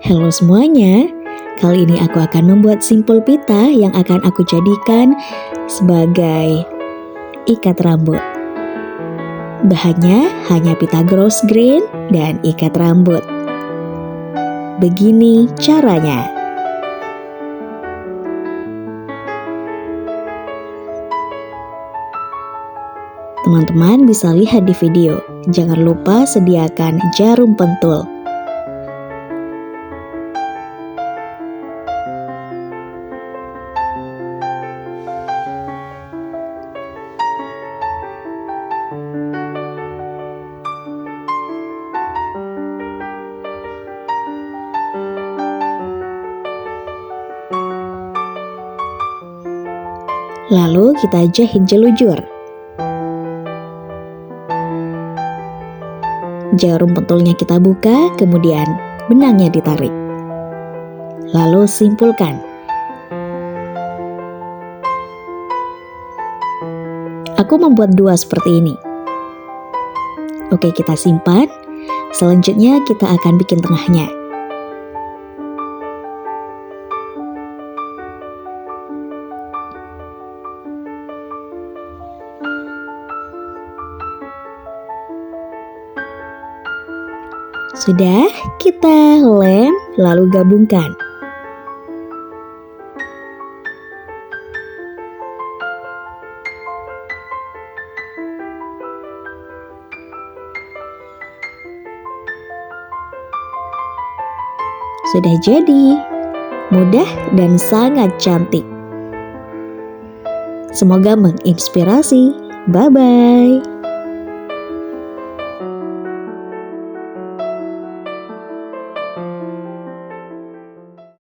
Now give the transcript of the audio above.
Halo semuanya, kali ini aku akan membuat simpul pita yang akan aku jadikan sebagai ikat rambut. Bahannya hanya pita gross grain dan ikat rambut. Begini caranya. Teman-teman bisa lihat di video. Jangan lupa sediakan jarum pentul. Lalu kita jahit jelujur. Jarum pentulnya kita buka, kemudian benangnya ditarik. Lalu simpulkan. Aku membuat dua seperti ini. Oke, kita simpan. Selanjutnya kita akan bikin tengahnya. Sudah, kita lem lalu gabungkan. Sudah jadi, mudah dan sangat cantik. Semoga menginspirasi. Bye-bye.